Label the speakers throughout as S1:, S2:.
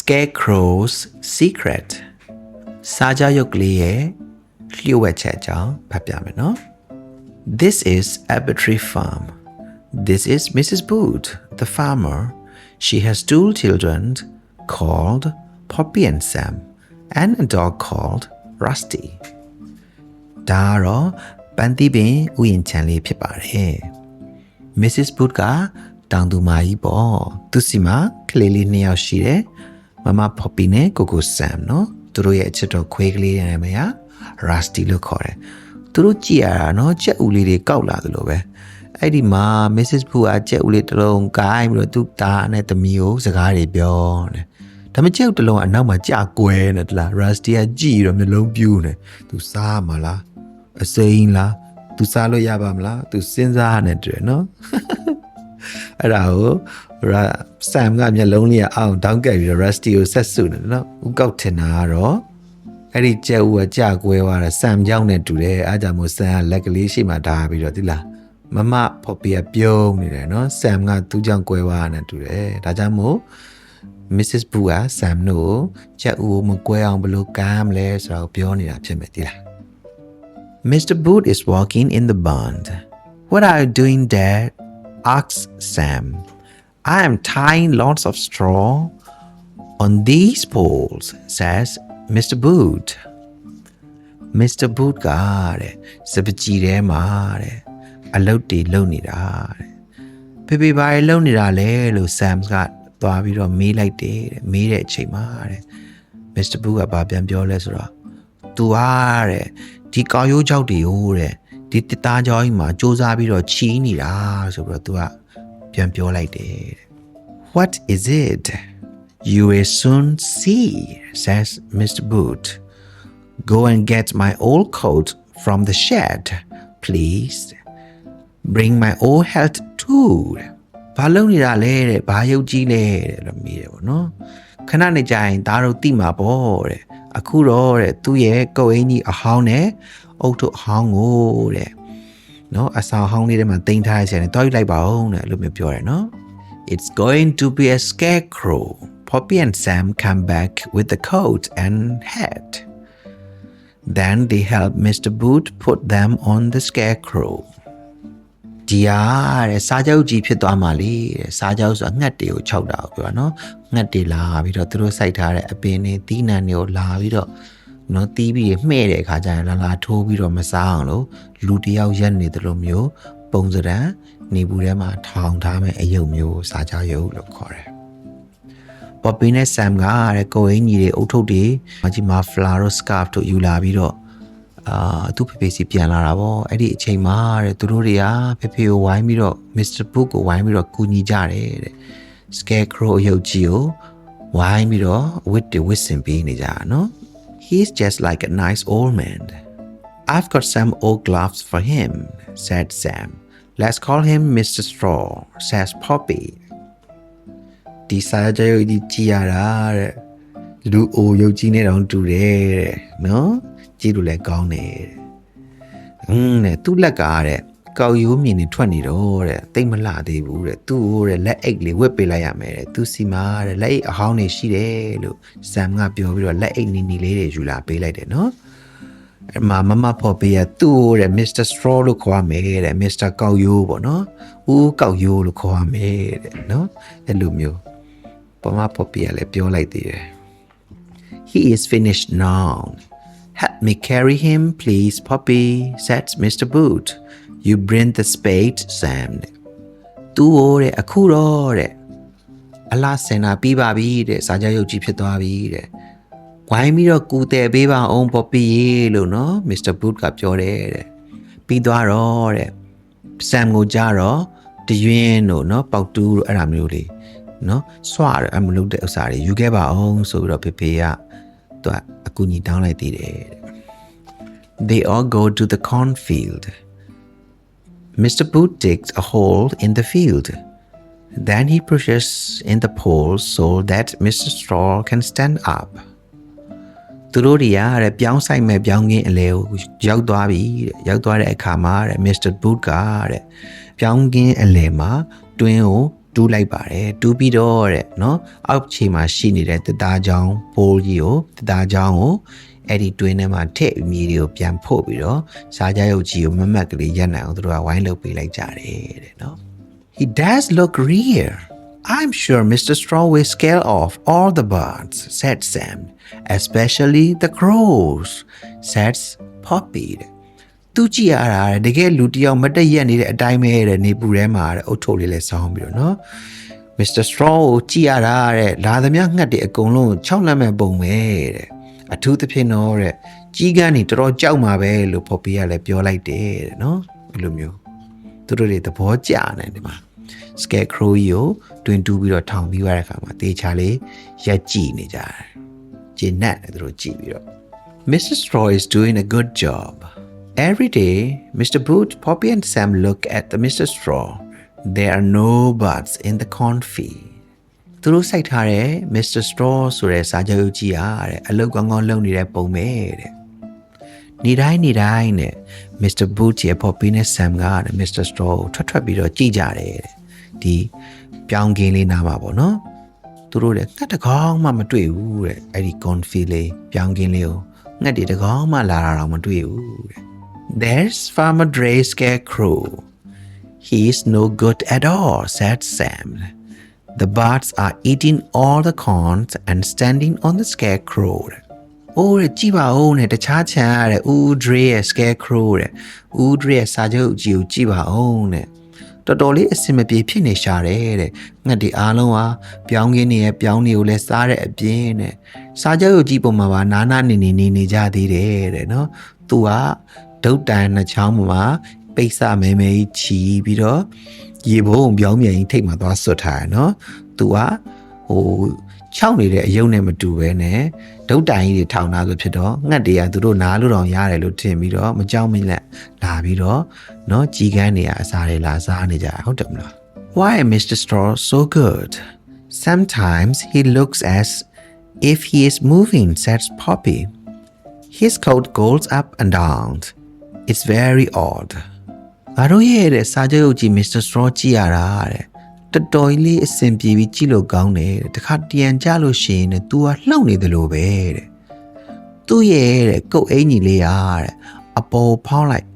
S1: Scarecrow's Secret စာကြောက်ရုပ်ကလေးရဲ့လျှို့ဝှက်ချက်အကြောင်းဖတ်ပြမယ်နော် This is Abertree Farm. This is Mrs. Boot, the farmer. She has two children called Poppy and Sam, and a dog called Rusty. ဒါတော့ပန်းသီးပင်ဥယျာဉ်ခြံလေးဖြစ်ပါတယ် Mrs. Boot ကတောင်သူမကြီးပေါ့သူစီမှာကလေးလေးနှစ်ယောက်ရှိတယ်မမ Poppy နဲ့ကိုကို Sam နော်သူတို့ရဲ့အချစ်တော်ခွေးကလေးရဲ့နာမည်က Rusty လို့ခေါ်တယ်သူတို့ကြည့်ရတာနော်ကြက်ဥလေးတွေကောက်လာသလိုပဲအဲ့ဒီမှာ Mrs. Boot ကကြက်ဥလေးတစ်လုံးကိုင်းပြီးတော့သူ့သားနဲ့သမီးကိုစကားတွေပြောတယ်ဒါမှကြက်ဥတစ်လုံးကအနောက်မှာကြာကွဲနေတယ်လား Rusty ကကြည့်တော့မျိုးလုံးပြူးနေသူစားမှာလားအစိမ်းလားသူစားလို့ရပါမလားသူစဉ်းစားနေတယ်နော်အဲ့ဒါကိုSam ကမျက်လုံးလေးအောင်တောင်းကပ်ပြီးတော့ Rusty ကိုဆက်စုနေတယ်နော်ဥကောက်ထင်တာကတော့အဲ့ဒီကြက်ဥကကြာကွဲသွားတာ Sam ကြောင့်နဲ့တူတယ်အားကြောင့်မို့ Sam ကလက်ကလေးရှိမှဓာပြီးတော့ဒီလားမမ Poppy ကပြုံးနေတယ်နော် Sam ကသူ့ကြောင့်ကွဲသွားတာနဲ့တူတယ်ဒါကြောင့်မို့Mrs. Boot က Sam တို့ကြက်ဥကိုမကွဲအောင်ဘယ်လိုကမ်းမလဲဆိုတော့ပြောနေတာဖြစ်မယ်ဒီလား Mr. Boot is walking in the barn. What are you doing there? Asks Sam. I am tying lots of straw on these poles, says Mr. Boot. Mr. Boot ကတဲ့စပကြီးထဲမှာတဲ့အလုပ်တွေလုပ်နေတာတဲ့ဖေဘာတွေလုပ်နေတာလဲလို့ Sam ကသွားပြီးတော့မေးလိုက်တယ်တဲ့မေးတဲ့အချိန်မှာတဲ့ Mr. Boot ကဘာပြန်ပြောလဲဆိုတော့ तू တဲ့ဒီကောက်ရိုးချောက်တွေကိုတဲ့ဒီတစ်သားကြောင်းကြီးမှာစူးစမ်းပြီးတော့ချီးနေတာဆိုပြီးတော့ तू ကပြန်ပြောလိုက်တယ်တဲ့ What is it? You will soon see, says Mr. Boot. Go and get my old coat from the shed, please. Bring my old hat too. ဘာလုပ်နေတာလဲတဲ့ဘာရုပ်ကြီးလဲတဲ့လို့မေးတယ်ပေါ့နော်ခဏနေကြရင်ဒါတို့တိမှာပေါ့တဲ့အခုတော့တဲ့သူ့ရဲ့ကုတ်အင်းကြီးအဟောင်းနဲ့အုတ်ထုအဟောင်းကိုတဲ့နော်အဆောင်ဟောင်းလေးထဲမှာတင်ထားရစီတယ်တွားယူလိုက်ပါဦးတဲ့အဲ့လိုမျိုးပြောတယ်နော် It's going to be a scarecrow. Poppy and Sam come back with the coat and hat. Then they help Mr. Boot put them on the scarecrow. ဒီအားတဲ့စားကြောက်ကြီးဖြစ်သွားမှလေတဲ့စားကြောက်ဆိုတာငှက်တွေကိုခြောက်တာကိုပြောနော်ငှက်တွေလာပြီးတော့သူတို့စိုက်ထားတဲ့အပင်တွေတီးနှံတွေကိုလာပြီးတော့နော်တီးပြီးမှဲ့တဲ့အခါကျရင်လာထိုးပြီးတော့မစားအောင်လို့လူတယောက်ရက်နေတယ်လို့မျိုးပုံစံနေဘူးထဲမှာထောင်ထားမဲ့အယုတ်မျိုးစားကြောက်ရုပ်လို့ခေါ်တယ် Poppy နဲ့ Sam ကတဲ့ကိုအင်းကြီးတွေအုတ်ထုပ်တွေမကြီးမှာ flower scarf တို့ယူလာပြီးတော့သူ့ဖေဖေစီပြန်လာတာပေါ့အဲ့ဒီအချိန်မှာတဲ့သူတို့တွေကဖေဖေကိုဝိုင်းပြီးတော့ Mr. Boot ကိုဝိုင်းပြီးတော့ကူညီကြတယ်တဲ့ Scarecrow အယုတ်ကြီးကိုဝိုင်းပြီးတော့ဝစ်စင်ပေးနေကြတာနော် He's just like a nice old man. I've got some old gloves for him, said Sam. Let's call him Mr. Straw, says Poppy. ဒီစားကြရုပ်ကြီးကြည်ရတာတဲ့လူအိုရုပ်ကြီးနဲ့တောင်တူတယ်တဲ့နော်ကြည့်လို့လည်းကောင်းတယ်တဲ့သူ့လက်ကတဲ့ကောက်ရိုးမြင်နေထွက်နေတော့တဲ့တိတ်မလှသေးဘူးတဲ့သူ့တဲ့လက်အိတ်လေးဝက်ပေးလိုက်ရမယ်တဲ့သူစီမှာတဲ့လက်အိတ်အဟောင်းနေရှိတယ်လို့ Sam ကပြောပြီးတော့လက်အိတ်နီနီလေးတွေယူလာပေးလိုက်တယ်နော်အဲ့မှာမမ Poppy ကသူ့တဲ့ Mr. Straw လို့ခေါ်ရမယ်တဲ့ Mr. ကောက်ရိုးပေါ့နော်ဦးကောက်ရိုးလို့ခေါ်ရမယ်တဲ့နော်အဲ့လိုမျိုးမမ Poppy ကလည်းပြောလိုက်သေးတယ် He is finished now. Help me carry him, please, Poppy, said Mr. Boot. You bring the spade, Sam. သူ့တဲ့အခုတော့တဲ့အလားစင်နာပြီးပါပြီတဲ့စာကြောက်ရုပ်ကြီးဖြစ်သွားပြီတဲ့ဝိုင်းပြီးတော့ကူတယ်ပေးပါအောင် Poppy လို့နော် Mr. Boot ကပြောတယ်တဲ့ပြီးသွားတော့တဲ့ Sam ကိုကြတော့တရွင်းတို့နော်ပေါက်တူးတို့အဲ့ဒါမျိုးလေးနော်ဆွရအမလုပ်တဲ့ဥစ္စာတွေယူခဲ့ပါအောင်ဆိုပြီးတော့ဖေဖေကသူအကူညီတောင်းလိုက်သေးတယ် They all go to the cornfield. Mr. Boot digs a hole in the field. Then he pushes in the poles so that Mr. Straw can stand up. သူတို့တွေကပြောင်းဆိုင်မဲ့ပြောင်းကင်းအလဲကိုရောက်သွားပြီတဲ့ရောက်သွားတဲ့အခါမှာMr. Boot ကပြောင်းကင်းအလဲမှာတွင်းကို တူးလိုက်ပါတယ်တူးပြီးတော့တဲ့နော်အောက်ခြေမှာရှိနေတဲ့တစ်သားချောင်းပိုးကြီးကိုတစ်သားချောင်းကိုအဲ့ဒီတွင်းထဲမှာထည့်မြေတွေကိုပြန်ဖို့ပြီးတော့စားကြရုပ်ကြီးကိုမမက်ကလေးရက်နိုင်အောင်သူတို့ကဝိုင်းလုပ်ပေးလိုက်ကြတယ်တဲ့နော် He does look real I'm sure Mr. Straw will scare off all the birds said Sam especially the crows said Poppy သူကြည့်ရတာတကယ်လူတယောက်မတက်ရက်နေတဲ့အတိုင်းပဲတဲ့နေပူထဲမှာတဲ့အုတ်ထုတ်လေးလဲဆောင်းပြီးတော့နော် Mr. Straw ကိုကြည့်ရတာတဲ့လာသမျှငှက်တွေအကုန်လုံး6လက်မဲ့ပုံပဲတဲ့အထူးသဖြင့်တော့တဲ့ကြီးကန်းနေတော်တော်ကြောက်မှာပဲလို့ Poppy ကလည်းပြောလိုက်တယ်တဲ့နော်အဲ့လိုမျိုးသူတို့တွေသဘောကျနေတယ်မှာ Scarecrow ကြီးကိုတွင်တူးပြီးတော့ထောင်ပြီးရတဲ့အခါမှာတေချာလေးရက်ကြည့်နေကြတယ်ကျဉ်နဲ့သူတို့ကြည့်ပြီးတော့ Mr. Straw is doing a good job Every day, Mr. Boot, Poppy and Sam look at the Mr. Straw. There are no buds in the cornfield. သူတို့စိုက်ထားတဲ့ Mr. Straw ဆိုတဲ့စာချုပ်ကြီးကအလုပ်ကောင်းကောင်းလုပ်နေတဲ့ပုံပဲတဲ့။နေ့တိုင်းနဲ့ Mr. Boot ရဲ့ Poppy နဲ့ Sam က Mr. Straw ကိုထွက်ပြီးတော့ကြည့်ကြတယ်တဲ့။ဒီပြောင်းကင်းလေးနားမှာပေါ့နော်။သူတို့လည်းငှက်တကောင်မှမတွေ့ဘူးတဲ့။အဲ့ဒီ cornfield လေးပြောင်းကင်းလေးကိုငှက်တွေတကောင်မှလာတာတော့မတွေ့ဘူးတဲ့There's Farmer Dre's Scarecrow. He's no good at all, said Sam. The birds are eating all the corn and standing on the scarecrow. Oh, ကြည့်ပါဦးနဲ့တခြားချမ်းရတဲ့ Dre ရဲ့ Scarecrow တဲ့ Dre ရဲ့စာချုပ်ကြီးကိုကြည့်ပါဦးနဲ့တော်တော်လေးအဆင်မပြေဖြစ်နေရှာတယ်တဲ့ငှက်တွေအားလုံးဟာပြောင်းကင်းနေရဲ့ပြောင်းတွေကိုလည်းစားတဲ့အပြင်တဲ့စာချုပ်ကြီးပုံမှာပါနာနာနေကြသေးတယ်တဲ့နော်သူကဒုတ်တန်နှချောင်းမှာပိတ်စမဲမဲကြီးချီပြီးတော့ရေဘုံပြောင်းမြန်ကြီးထိတ်မှသွားဆွတ်ထားရနော်သူကခြောက်နေတဲ့အယုံနဲ့မတူပဲနဲ့ဒုတ်တိုင်ကြီးတွေထောင်ထားဆိုဖြစ်တော့ငှက်တွေကသူတို့နားလို့တော့ရတယ်လို့ထင်ပြီးတော့မကြောက်မလန့်လာပြီးတော့နော်ကြီးကန်းနေရအစားတွေလာစားနေကြဟုတ်တယ်မလား Why is Mr. Straw so good? Sometimes he looks as if he is moving, says Poppy. His coat goes up and down.It's very odd. ငါတို့ရဲ့တဲ့စာချုပ်ကြီး Mr. Straw ကြည့်ရတာတဲ့တော်တော်လေးအဆင်ပြေပြီးကြည့်လို့ကောင်းတယ်တဲ့တခါတရံကြလို့ရှိရင် तू ကလှုပ်နေတယ်လို့ပဲတဲ့သူ့ရဲ့တဲ့ကုတ်အင်ကြီးလေးရတဲ့အပေါ်ဖောင်းလိုက်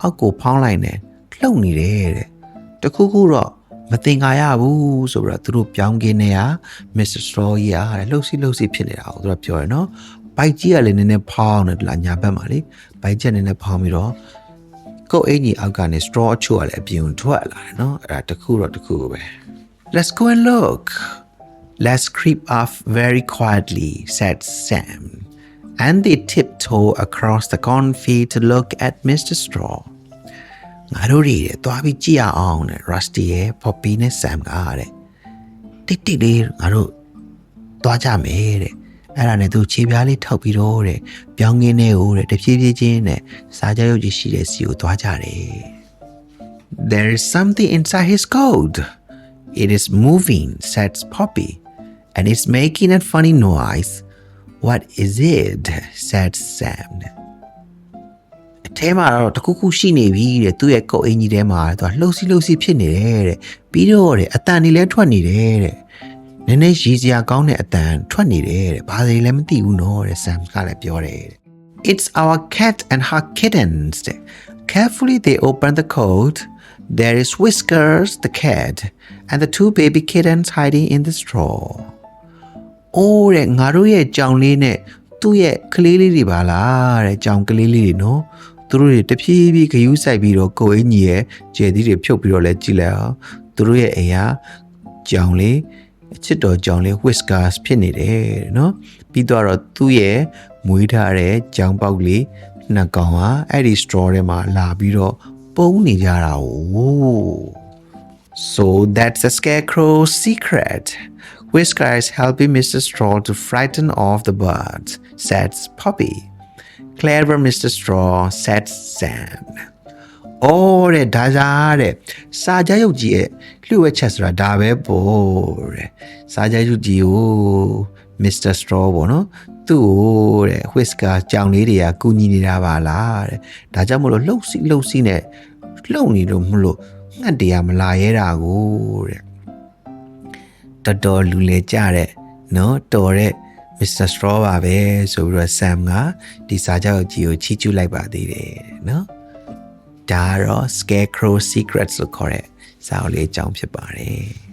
S1: အောက်ကိုဖောင်းလိုက်နဲ့လှုပ်နေတယ်တဲ့တခုခုတော့မသင်္ကာရဘူးဆိုပြီးတော့သူတို့ပြောင်းကင်းနေရ Mr. Straw ကြီးရတဲ့လှုပ်စီဖြစ်နေတာကိုသူတို့ပြောရနော်ဘိုက်ကြီးကလည်းနည်းနည်းဖောင်းနေတယ်လားညာဘက်မှာလေဘိုက်ချက်နည်းနည်းဖောင်းပြီးတော့ကိုယ်အင်ကြီးအောက်ကနေ straw အချို့ကလည်းအပြင်ထွက်လာတယ်နော်အဲ့ဒါတခုပဲ Let's go and look Let's creep off very quietly said Sam and they tiptoe across the cornfield to look at Mr. Straw ငါတို့တွေသွားပြီးကြည့်ရအောင်နဲ့ Rusty ရဲ့ Poppy နဲ့ Sam ကတဲ့တိတ်လေးငါတို့သွားကြမယ်တဲ့အဲ့ဒါနဲ့သူခြေပြားလေးထောက်ပြီးတော့တဲ့ပြောင်းကင်းနေဦးတဲ့တဖြည်းဖြည်းချင်းနဲ့စားကြရုပ်ကြီးရှိတဲ့စီကိုသွားကြတယ် There is something inside his coat. It is moving, said Poppy, and it's making a funny noise. What is it? said Sam. အထဲမှာတော့တခုခုရှိနေပြီတဲ့သူ့ရဲ့ကိုယ်အင်ကြီးထဲမှာသူကလှုပ်စီဖြစ်နေတယ်တဲ့ပြီးတော့တဲ့အတန်တွေလည်းထွက်နေတယ်တဲ့နည်းနည်းရည်စရာကောင်းတဲ့အတန်ထွက်နေတယ်တဲ့ဘာတွေလည်းမသိဘူးနော်တဲ့ Sam ကလည်းပြောတယ် It's our cat and her kittens. Carefully they open the coat. There is Whiskers, the cat, and the two baby kittens hiding in the straw. Oh တဲ့ငါတို့ရဲ့ကြောင်လေးနဲ့သူ့ရဲ့ကလေးလေးတွေပါလားတဲ့ကြောင်ကလေးလေးတွေနော်သူတို့တွေတဖြည်းဖြည်းဂယုစိုက်ပြီးတော့ကိုအင်းကြီးရဲ့ကျယ်သီးတွေဖြုတ်ပြီးတော့လဲကြည့်လိုက်အောင်သူတို့ရဲ့အိမ်ဟာကြောင်လေးအချစ်တော်ကြောင်လေး Whiskers ဖြစ်နေတယ်နော်ပြီးတော့သူ့ရဲ့မွေးထားတဲ့ကြောင်ပေါက်လေးနှစ်ကောင်ဟာအဲ့ဒီ straw ထဲမှာလာပြီးတော့ပုံနေကြတာ哦 So that's a scarecrow's secret. Whisker is helping Mr. Straw to frighten off the birds, said Poppy. Clever Mr. Straw, said Sam. Oh, တဲ့ဒါစားတဲ့စာကြရုပ်ကြီးရဲ့လှုပ်ဝက်ချက်ဆိုတာဒါပဲပေါ့တဲ့စာကြရုပ်ကြီးကို Mr. Straw ပေါ့နော်သူ့ကိုတဲ့ Whisker ကြောင်လေးတွေကကူညီနေတာပါလားတဲ့ဒါကြောင့်မလို့လှုပ်စီနဲ့လှုပ်နေလို့မလို့ငှက်တွေကမလာရဲတာကိုတဲ့ တော်တော်လူလေကြတဲ့နော်တော်တဲ့ Mr. Straw ပါပဲဆိုပြီးတော့ Sam ကဒီစာကြောက်ကြီးကိုချီးကျူးလိုက်ပါသေးတယ်နော်ဒါတော့ Scarecrow Secrets လို့ခေါ်တဲ့စာအုပ်လေးအကြောင်းဖြစ်ပါတယ်